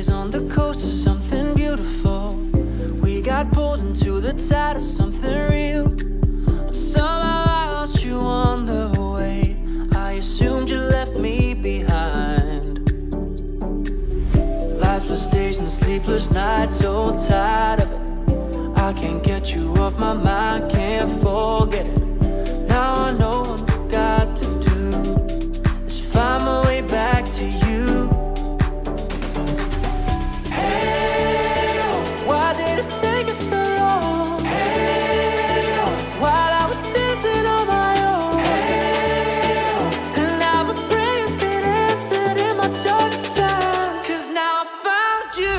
days on the coast of something beautiful. We got pulled into the tide of something real. But somehow I lost you on the way. I assumed you left me behind. Lifeless days and sleepless nights, so tired of it. I can't get you off my mind, can't forget it. Now I know what I've got to do is find my way back to you. Hey, oh, why did it take us so long? Hey, oh, while I was dancing on my own. Hey, oh, and now my prayers been answered in my darkest time. 'Cause now I found you.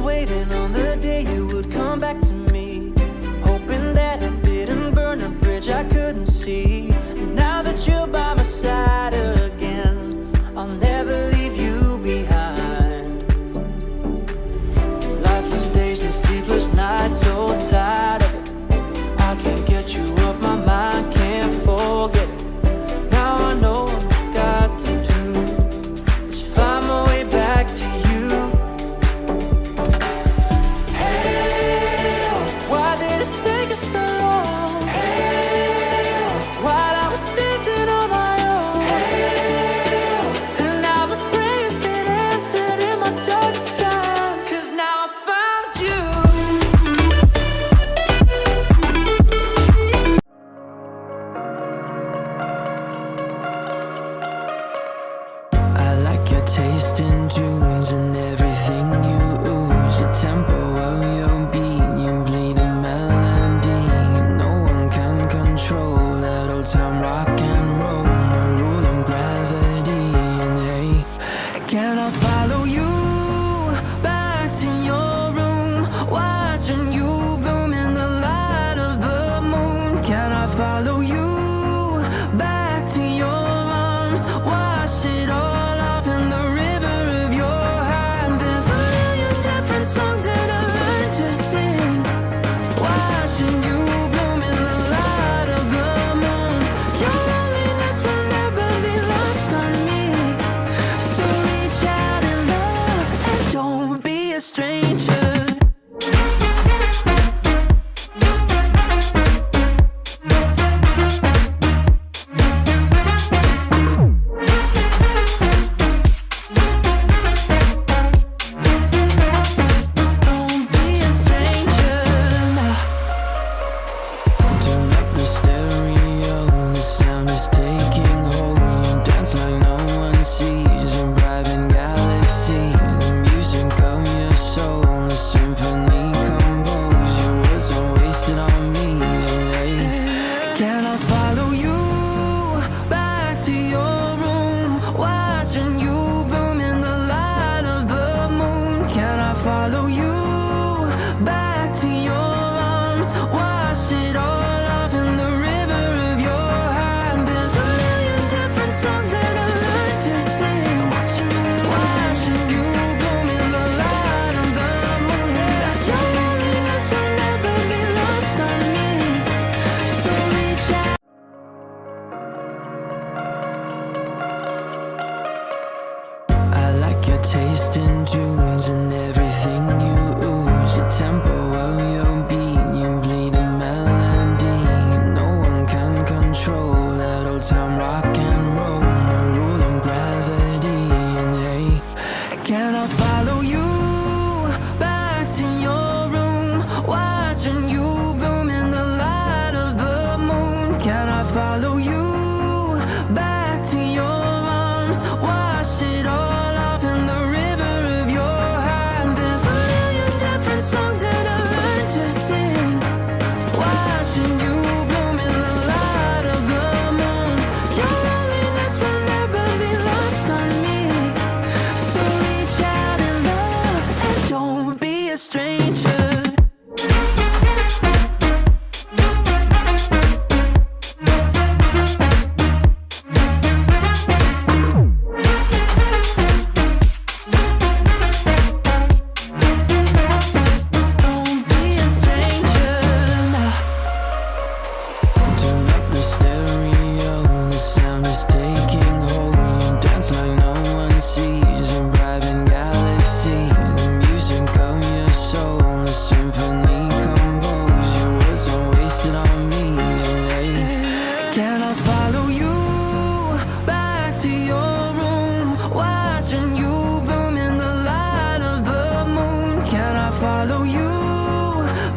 Waiting on the day you would come back to me, hoping that I didn't burn a bridge I couldn't see. And now that you're by my side again, I'll never leave you behind. Lifeless days and sleepless nights, so tired of it. I can't get you off my mind, can't forget it. Now I know what I've got to do is find my way back to you. Tasting tunes and everything you ooze, the tempo of your beat, you bleed a melody. No one can control that old time rock and roll, no rule of gravity. And hey, can I follow you back to your room, watching you bloom in the light of the moon? Can I follow you back to your arms, wash it all off in the river of your heart? There's a million different songs that I learned to sing, watching you bloom in the light of the moon. Your loneliness will never be lost on me, so reach out in love and don't be a stranger. Follow you back to your arms, wash it all off in the river of your heart. There's a million different songs that I learned to sing, watching you bloom in the light of the moon. Your loneliness will never be lost on me, so reach out. I like your taste in tunes and everything you ooze, the tempo of your beat, you bleed a melody.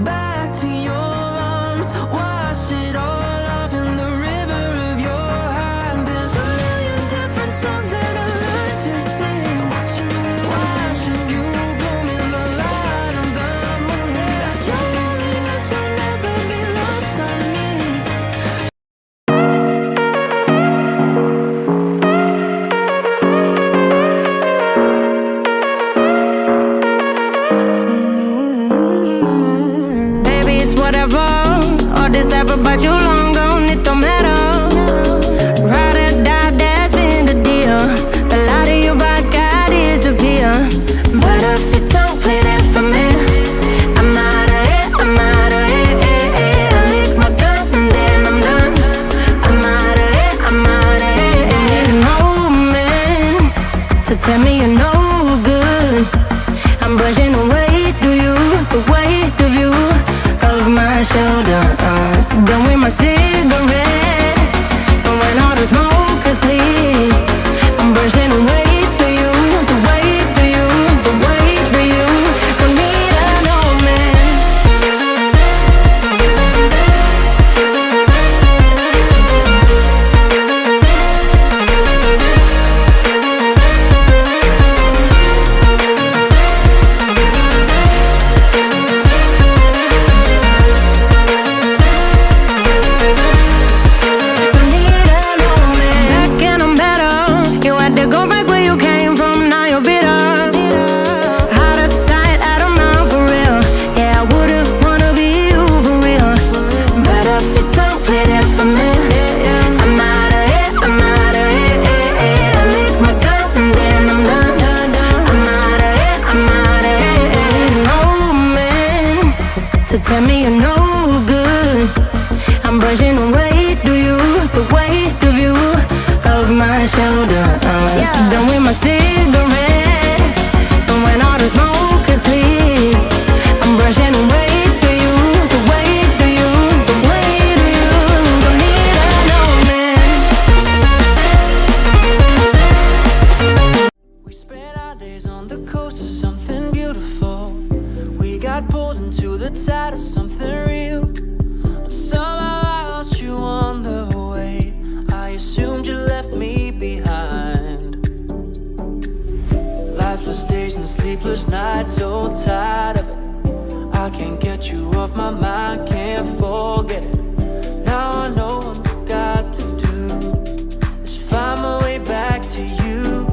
back to your arms, wash it all off in the river of your heart. There's a million different songs that I like to sing, watching you bloom in the light of the moon. Your loneliness will never be lost on me. Baby, it's whatever. All this ever about you long gone, it don't matter. Ride or die, that's been the deal. The light of your body got disappear. But if you don't play that for me, I'm out of it, I'm out of it. I lick my gun and then I'm done. I'm out of it, I'm out of it. I need a moment to tell me you're no good. I'm brushing away, do you, the weight of you, of my shoulders. Done with my cigarette, and when all the smoke is clear, I'm brushing away, do you, the weight of you, the weight of you. Don't need a no man. Don't need a no man. Back and I'm better. You had to go back where you came from, now you're bitter. Out of sight, out of mind for real. Yeah, I wouldn't wanna be you for real. But if you don't play that for me, I'm out of it, I'm out of it. I lick my gun and then I'm done. I'm out of it, I'm out of it. No man to tell me you're no good. I'm brushing away, do you, the weight of you, of my shoulders. Done with my cigarette, and when all the smoke is clear, I'm brushing away, do you, the weight of you, the weight of you. Don't need a no man. We spent our days on the coast of something beautiful. We got pulled into the tide of something real. But somehow I lost you on the way. I assumed you left me behind. Lifeless days and sleepless nights, so tired of it. I can't get you off my mind, can't forget it. Now I know what I've got to do is find my way back to you.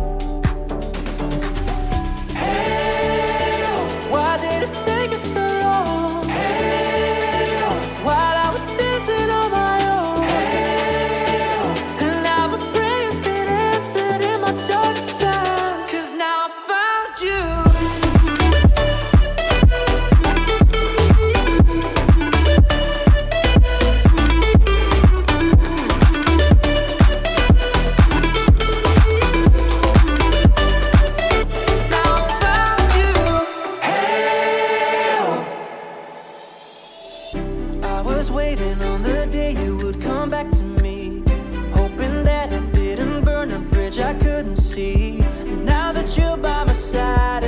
Hey, oh, why did it take you so long? Hey, oh, while I was dancing on my own. Hey, oh, and now my prayers get answered in my darkest time. 'Cause now I found you. Now I found you. Hey, oh. I was waiting on the day you would come back to me, hoping that I didn't burn a bridge I couldn't see. And now that you're by my side,